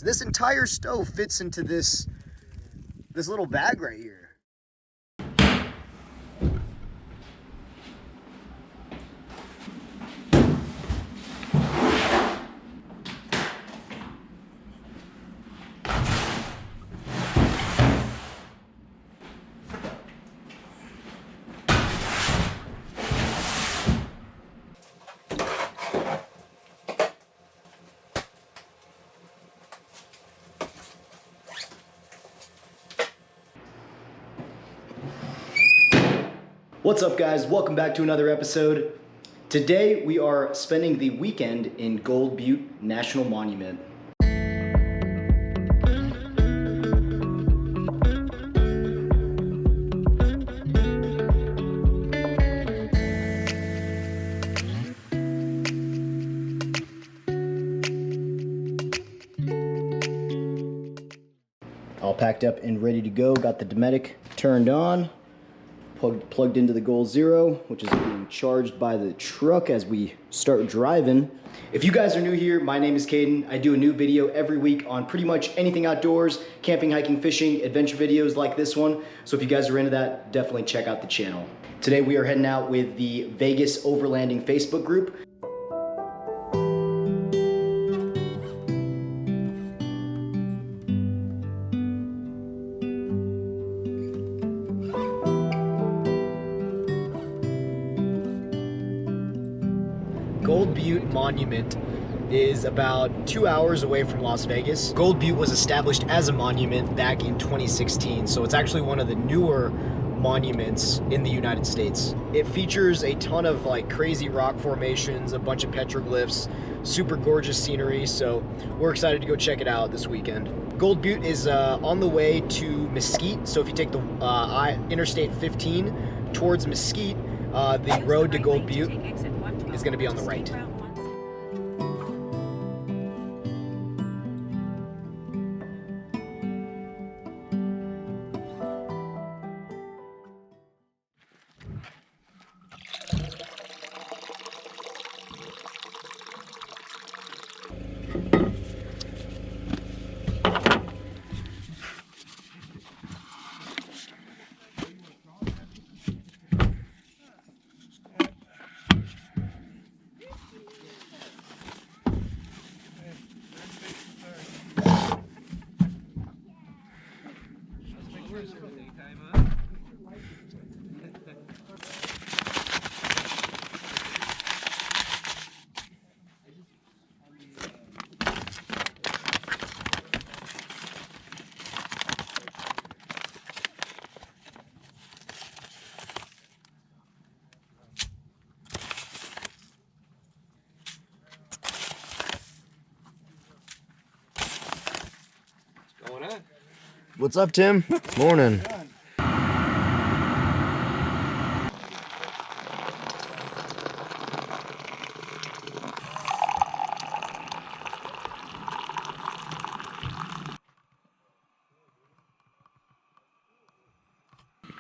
This entire stove fits into this little bag right here. What's up, guys? Welcome back to another episode. Today we are spending the weekend in Gold Butte National Monument. All packed up and ready to go. Got the Dometic turned on. Plugged into the Goal Zero, which is being charged by the truck as we start driving. If you guys are new here, my name is Caden. I do a new video every week on pretty much anything outdoors, camping, hiking, fishing, adventure videos like this one. So if you guys are into that, definitely check out the channel. Today we are heading out with the Vegas Overlanding Facebook group. Gold Butte Monument is about 2 hours away from Las Vegas. Gold Butte was established as a monument back in 2016, so it's actually one of the newer monuments in the United States. It features a ton of like crazy rock formations, a bunch of petroglyphs, super gorgeous scenery, so we're excited to go check it out this weekend. Gold Butte is on the way to Mesquite, so if you take the Interstate 15 towards Mesquite, the road to Gold Butte is going to be on the right. What's up, Tim? Morning.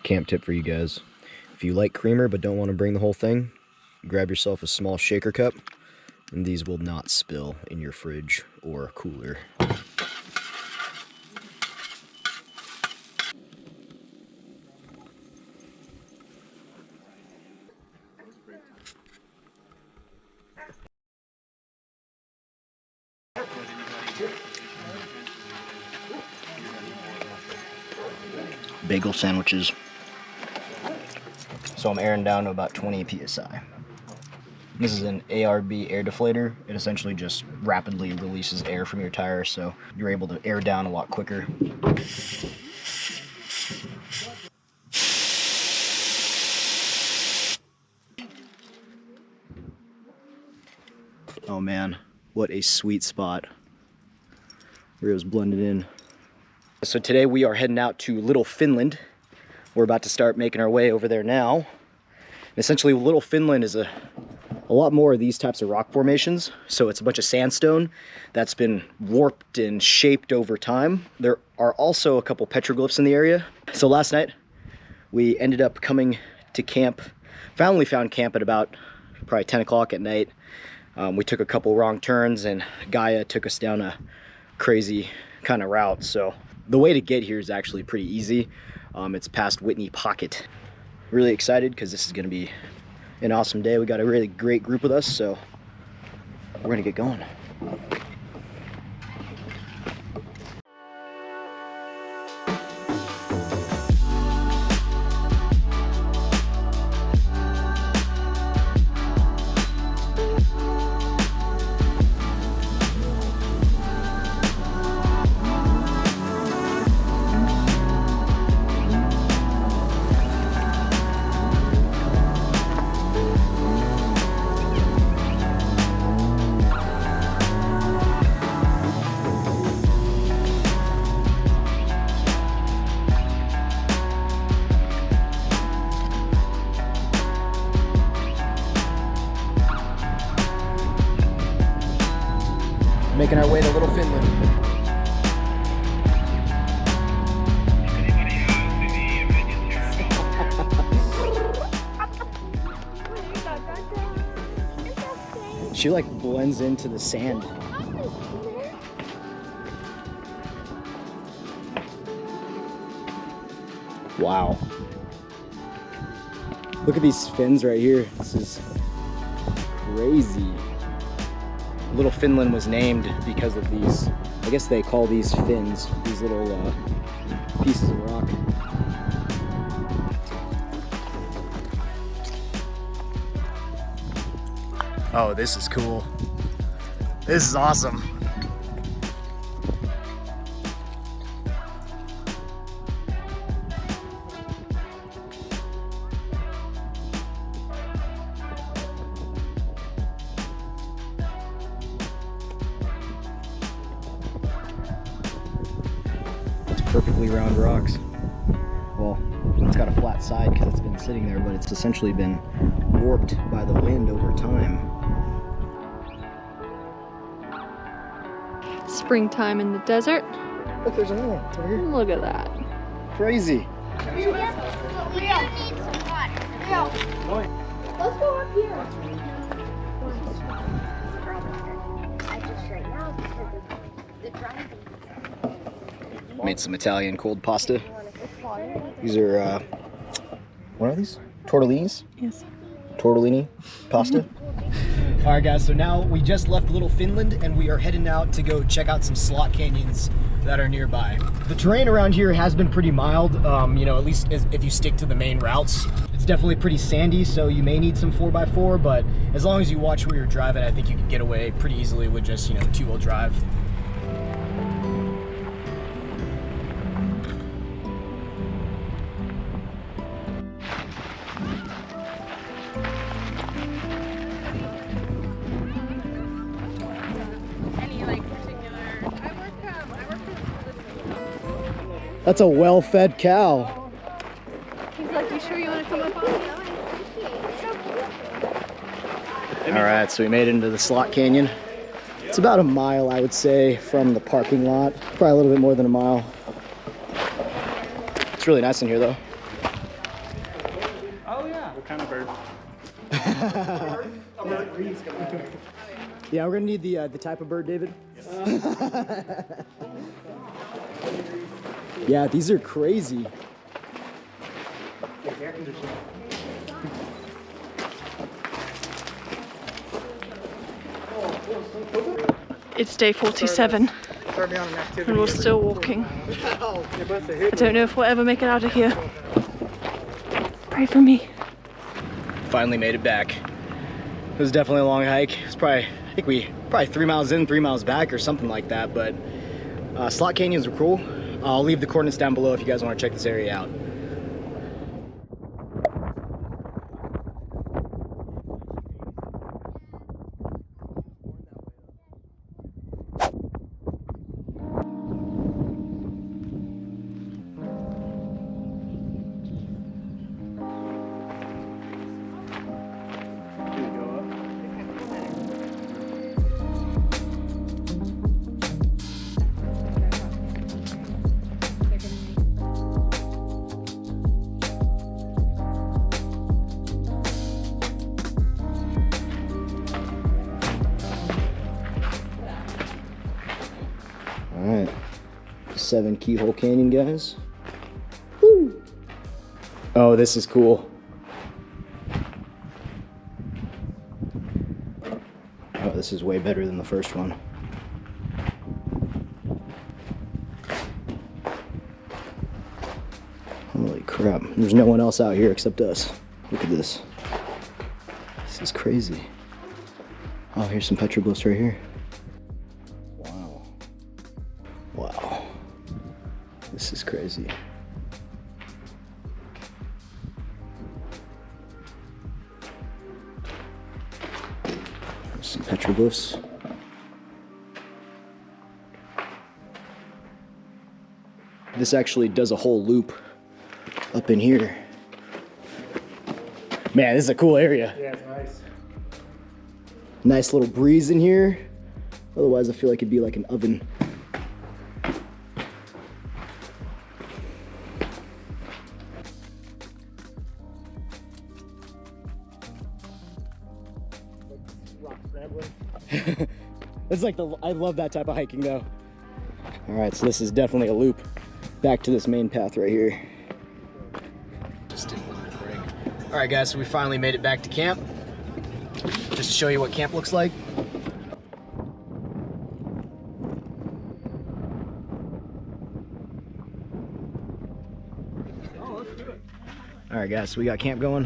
Camp tip for you guys. If you like creamer but don't want to bring the whole thing, grab yourself a small shaker cup, and these will not spill in your fridge or cooler. Bagel sandwiches. So I'm airing down to about 20 psi. This is an ARB air deflator. It essentially just rapidly releases air from your tire, so you're able to air down a lot quicker. Oh man, what a sweet spot. Rio's blended in. So today we are heading out to Little Finland. We're about to start making our way over there now. And essentially Little Finland is a lot more of these types of rock formations. So it's a bunch of sandstone that's been warped and shaped over time. There are also a couple petroglyphs in the area. So last night we ended up coming to camp, finally found camp at about probably 10 o'clock at night. We took a couple wrong turns and Gaia took us down a crazy kind of route. So the way to get here is actually pretty easy. It's past Whitney Pocket. Really excited because this is going to be an awesome day. We got a really great group with us, so we're gonna get going. Making our way to Little Finland. She like blends into the sand. Wow. Look at these fins right here. This is crazy. Little Finland was named because of these, I guess they call these fins, these little pieces of rock. Oh, this is cool. This is awesome. Perfectly round rocks. Well, it's got a flat side because it's been sitting there, but it's essentially been warped by the wind over time. Springtime in the desert. Look, there's another one. It's over here. Look at that. Crazy. We do need some water. Let's go up here. I just right now because of the driving. Made some Italian cold pasta. These are, what are these? Tortellinis? Yes. Tortellini pasta. All right, guys, so now we just left Little Finland and we are heading out to go check out some slot canyons that are nearby. The terrain around here has been pretty mild, you know, at least if you stick to the main routes. It's definitely pretty sandy, so you may need some 4x4, but as long as you watch where you're driving, I think you can get away pretty easily with just, you know, two-wheel drive. That's a well-fed cow. He's like, you sure you want to come up on it? All right, so we made it into the slot canyon. It's about a mile, I would say, from the parking lot. Probably a little bit more than a mile. It's really nice in here, though. Oh yeah. What kind of bird? Yeah, we're gonna need the type of bird, David. Yeah, these are crazy. It's day 47 and we're still walking. I don't know if we'll ever make it out of here. Pray for me. Finally made it back. It was definitely a long hike. It was probably, I think we probably 3 miles in, 3 miles back or something like that, but slot canyons were cool. I'll leave the coordinates down below if you guys want to check this area out. 7 Keyhole Canyon, guys. Woo! Oh, this is cool. Oh, this is way better than the first one. Holy crap. There's no one else out here except us. Look at this. This is crazy. Oh, here's some petroglyphs right here. Wow. Wow. This is crazy. There's some petroglyphs. This actually does a whole loop up in here. Man, this is a cool area. Yeah, it's nice. Nice little breeze in here. Otherwise, I feel like it'd be like an oven. Rock scrambling. It's like I love that type of hiking though. All right, so this is definitely a loop back to this main path right here. Just didn't want recording. All right, guys, so we finally made it back to camp. Just to show you what camp looks like. All right, guys, so we got camp going.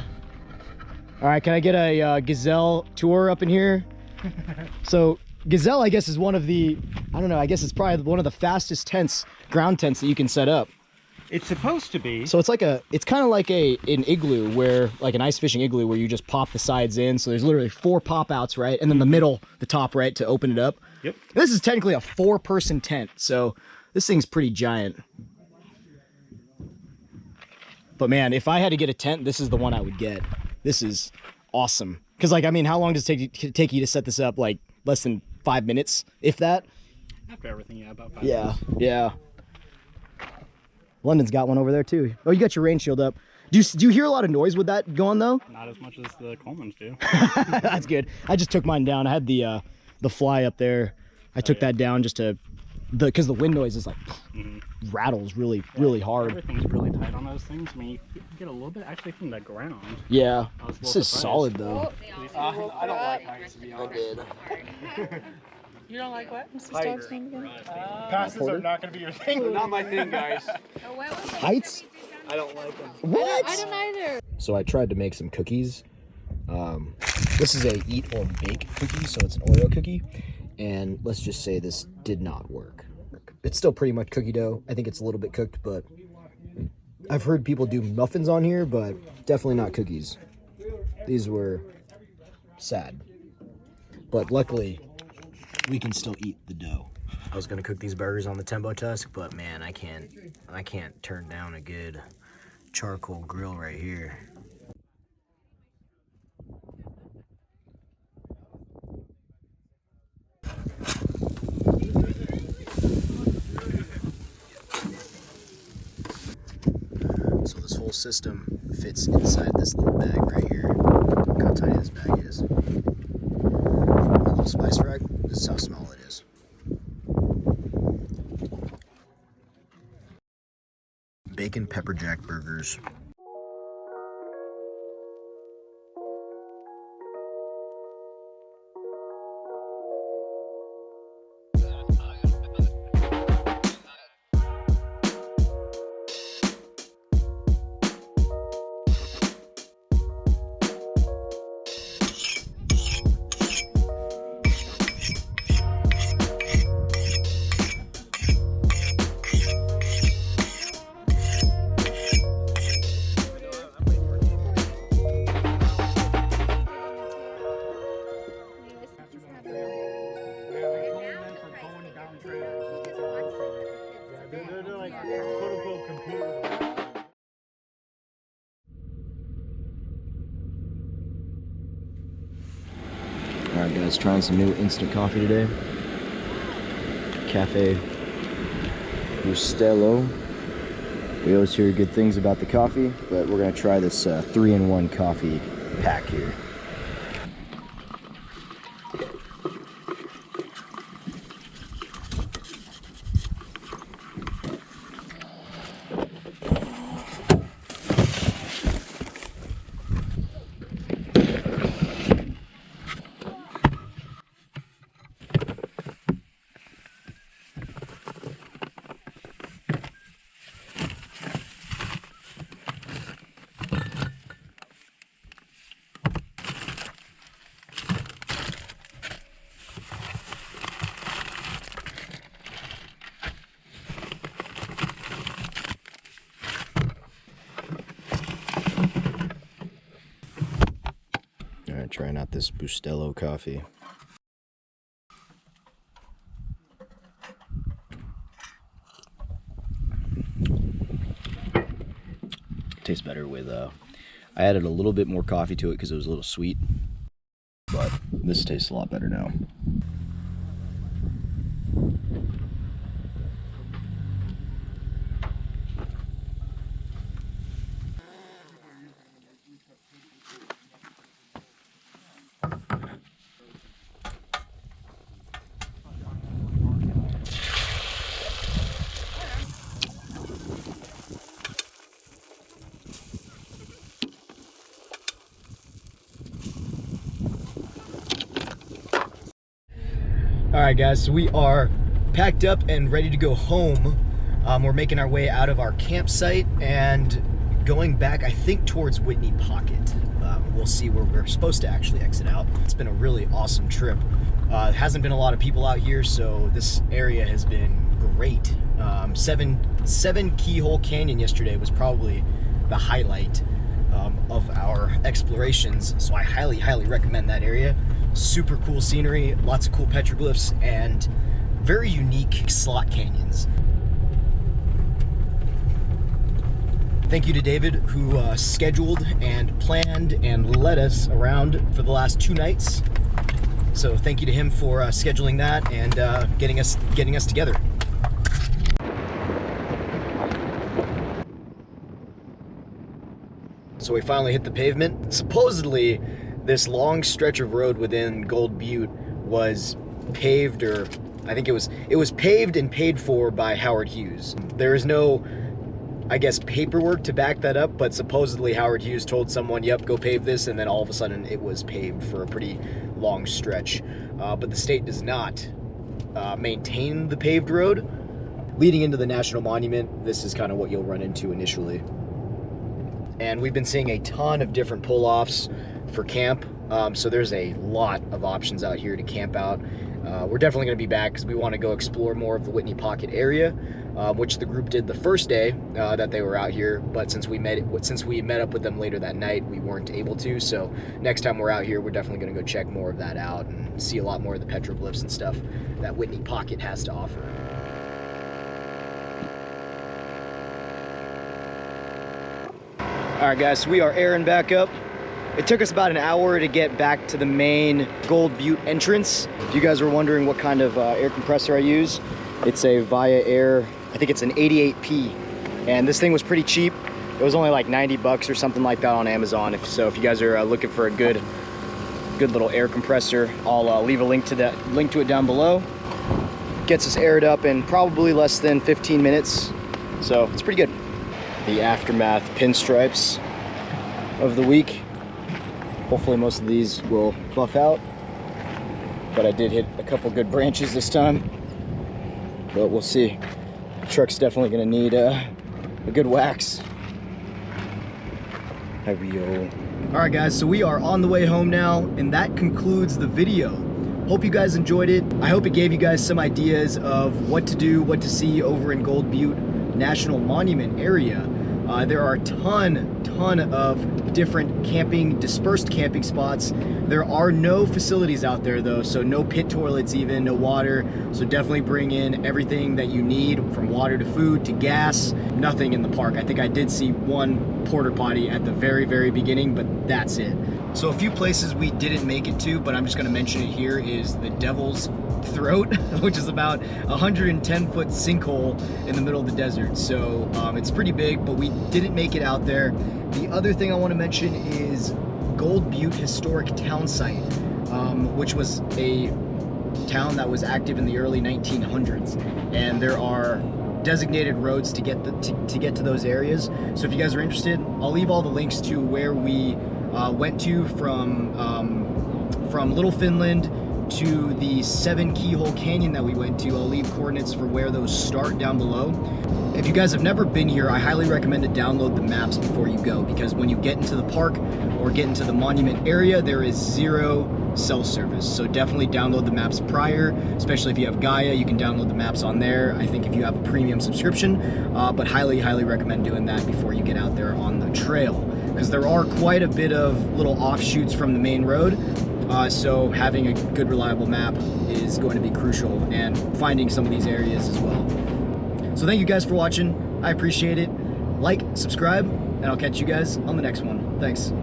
All right, can I get a Gazelle tour up in here? So Gazelle, I guess, is one of the, I don't know, I guess it's probably one of the fastest tents, ground tents that you can set up. It's supposed to be. So it's like it's kind of like an igloo where, like an ice fishing igloo where you just pop the sides in. So there's literally 4 pop outs, right? And then the middle, the top, right, to open it up. Yep. And this is technically a 4-person tent. So this thing's pretty giant. But man, if I had to get a tent, this is the one I would get. This is awesome. Because, like, I mean, how long does it take you to set this up? Like, less than 5 minutes, if that? After everything, yeah, about 5 Yeah, minutes. yeah. London's got one over there, too. Oh, you got your rain shield up. Do you hear a lot of noise with that going, though? Not as much as the Colemans do. That's good. I just took mine down. I had the fly up there. I took that down just to... Because the wind noise is like... rattles really hard. Everything's really tight on those things. I mean, you get a little bit actually from the ground. Yeah. I was a This little is surprised. solid, though. I don't like heights, to be honest. You don't like what? What's this dog's name again? Passes are not going to be your thing. Not my thing, guys. Heights? I don't like them. What? I don't either. So I tried to make some cookies. This is a eat or bake cookie, so it's an Oreo cookie. And let's just say this did not work. It's still pretty much cookie dough. I think it's a little bit cooked, but I've heard people do muffins on here, but definitely not cookies. These were sad. But luckily, we can still eat the dough. I was gonna cook these burgers on the Tembo Tusk, but man, I can't turn down a good charcoal grill right here. So this whole system fits inside this little bag right here. Look how tiny this bag is. My little spice rack, this is how small it is. Bacon pepper jack burgers. Alright guys, trying some new instant coffee today. Cafe Bustelo. We always hear good things about the coffee, but we're going to try this 3-in-1 coffee pack here. Alright, trying out this Bustelo coffee. Tastes better with, I added a little bit more coffee to it because it was a little sweet. But this tastes a lot better now. Alright guys, so we are packed up and ready to go home. We're making our way out of our campsite and going back, I think, towards Whitney Pocket. We'll see where we're supposed to actually exit out. It's been a really awesome trip. Hasn't been a lot of people out here, so this area has been great. Seven Keyhole Canyon yesterday was probably the highlight of our explorations, so I highly, highly recommend that area. Super cool scenery, lots of cool petroglyphs, and very unique slot canyons. Thank you to David, who scheduled and planned and led us around for the last 2 nights. So thank you to him for scheduling that and getting us together. So we finally hit the pavement. Supposedly, this long stretch of road within Gold Butte was paved, or I think it was paved and paid for by Howard Hughes. There is no, I guess, paperwork to back that up, but supposedly Howard Hughes told someone, yep, go pave this, and then all of a sudden it was paved for a pretty long stretch. But the state does not maintain the paved road. Leading into the National Monument, this is kind of what you'll run into initially. And we've been seeing a ton of different pull-offs for camp, so there's a lot of options out here to camp out. We're definitely going to be back because we want to go explore more of the Whitney Pocket area, which the group did the first day that they were out here, but since we met up with them later that night, we weren't able to. So next time we're out here, we're definitely going to go check more of that out and see a lot more of the petroglyphs and stuff that Whitney Pocket has to offer. All right guys, so we are airing back up. It took us about an hour to get back to the main Gold Butte entrance. If you guys were wondering what kind of air compressor I use, it's a Via Air, I think it's an 88P. And this thing was pretty cheap. It was only like 90 bucks or something like that on Amazon. So if you guys are looking for a good little air compressor, I'll leave a link to it down below. Gets us aired up in probably less than 15 minutes. So it's pretty good. The aftermath pinstripes of the week. Hopefully most of these will buff out, but I did hit a couple good branches this time, but we'll see. The truck's definitely gonna need a good wax. All right guys, so we are on the way home now, and that concludes the video. Hope you guys enjoyed it. I hope it gave you guys some ideas of what to do, what to see over in Gold Butte National Monument area. There are a ton of different dispersed camping spots. There are no facilities out there though, so no pit toilets even, no water. So definitely bring in everything that you need, from water to food to gas. Nothing in the park. I think I did see one porta potty at the very beginning, but that's it. So a few places we didn't make it to, but I'm just gonna mention it here, is the Devil's Throat, which is about a 110-foot sinkhole in the middle of the desert. So it's pretty big, but we didn't make it out there. The other thing I want to mention is Gold Butte Historic Town Site, which was a town that was active in the early 1900s, and there are designated roads to get to those areas. So if you guys are interested, I'll leave all the links to where we went to from Little Finland to the 7 Keyhole Canyon that we went to. I'll leave coordinates for where those start down below. If you guys have never been here, I highly recommend to download the maps before you go, because when you get into the park or get into the monument area, there is zero cell service. So definitely download the maps prior, especially if you have Gaia. You can download the maps on there, I think, if you have a premium subscription, but highly recommend doing that before you get out there on the trail. because there are quite a bit of little offshoots from the main road. So having a good reliable map is going to be crucial, and finding some of these areas as well. So thank you guys for watching. I appreciate it. Like, subscribe, and I'll catch you guys on the next one. Thanks.